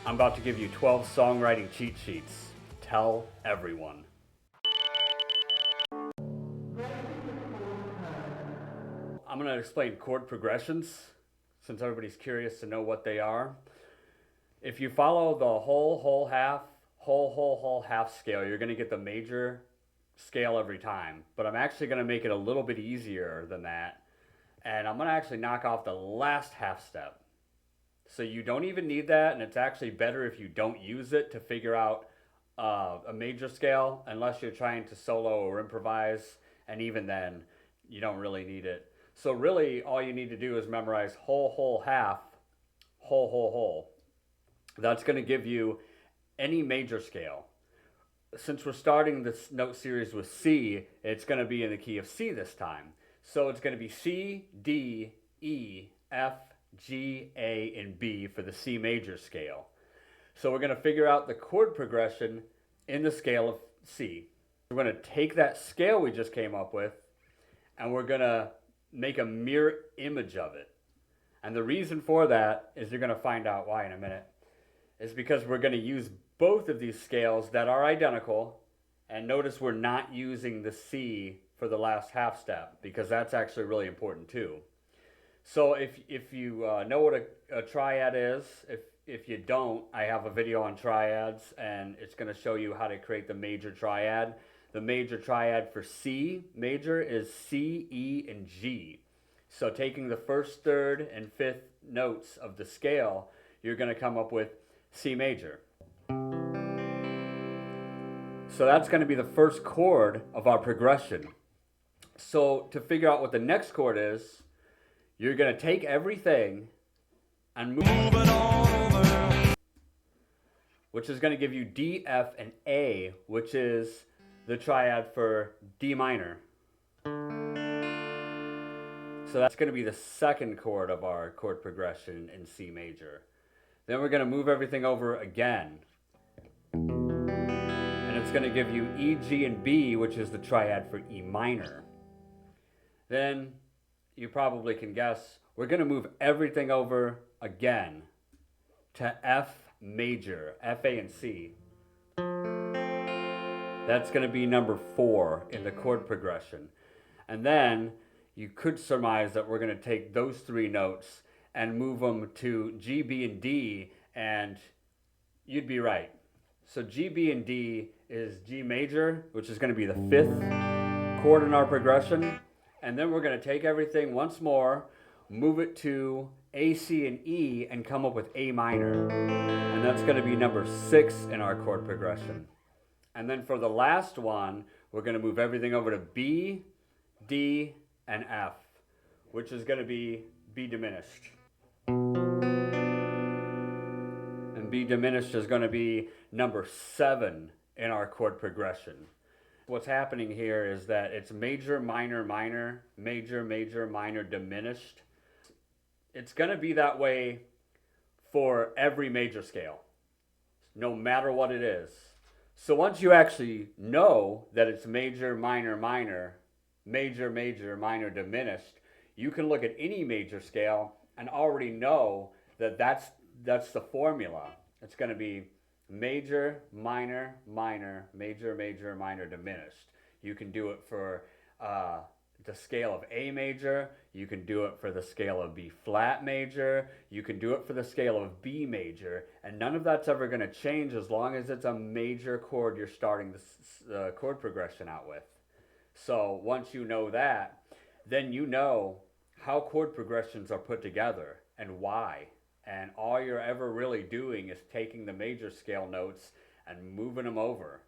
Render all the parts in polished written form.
I'm about to give you 12 songwriting cheat sheets. Tell everyone. I'm going to explain chord progressions since everybody's curious to know what they are. If you follow the whole half scale, you're going to get the major scale every time. But I'm actually going to make it a little bit easier than that. And I'm going to actually knock off the last half step. So you don't even need that, and it's actually better if you don't use it to figure out a major scale, unless you're trying to solo or improvise, and even then, you don't really need it. So really, all you need to do is memorize whole half, whole. That's going to give you any major scale. Since we're starting this note series with C, it's going to be in the key of C this time. So it's going to be C, D, E, F, G, A, and B for the C major scale. So we're going to figure out the chord progression in the scale of C. We're going to take that scale we just came up with, and we're going to make a mirror image of it. And the reason for that is you're going to find out why in a minute. Is because we're going to use both of these scales that are identical, and notice we're not using the C for the last half step, because that's actually really important too. So if you know what a triad is, if you don't, I have a video on triads, and it's going to show you how to create the major triad. The major triad for C major is C, E, and G. So taking the first, third, and fifth notes of the scale, you're going to come up with C major. So that's going to be the first chord of our progression. So to figure out what the next chord is, you're going to take everything and move it over, which is going to give you D, F, and A, which is the triad for D minor. So that's going to be the second chord of our chord progression in C major. Then we're going to move everything over again. And it's going to give you E, G, and B, which is the triad for E minor. Then you probably can guess, we're going to move everything over again to F major, F, A, and C. That's going to be number 4 in the chord progression. And then you could surmise that we're going to take those 3 notes and move them to G, B, and D, and you'd be right. So G, B, and D is G major, which is going to be the 5th chord in our progression. And then we're going to take everything once more, move it to A, C, and E, and come up with A minor. And that's going to be number 6 in our chord progression. And then for the last one, we're going to move everything over to B, D, and F, which is going to be B diminished. And B diminished is going to be number 7 in our chord progression. What's happening here is that it's major, minor, minor, major, major, minor, diminished. It's going to be that way for every major scale, no matter what it is. So once you actually know that it's major, minor, minor, major, major, minor, diminished, you can look at any major scale and already know that that's the formula. It's going to be major, minor, minor, major, major, minor, diminished. You can do it for the scale of A major. You can do it for the scale of B flat major. You can do it for the scale of B major. And none of that's ever going to change as long as it's a major chord you're starting the chord progression out with. So once you know that, then you know how chord progressions are put together and why. And all you're ever really doing is taking the major scale notes and moving them over.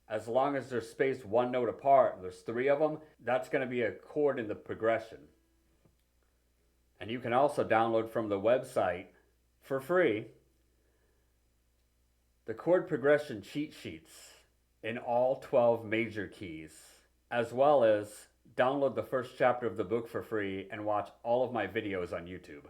As long as they're spaced 1 note apart, there's 3 of them, that's going to be a chord in the progression. And you can also download from the website for free the chord progression cheat sheets in all 12 major keys, as well as download the first chapter of the book for free and watch all of my videos on YouTube.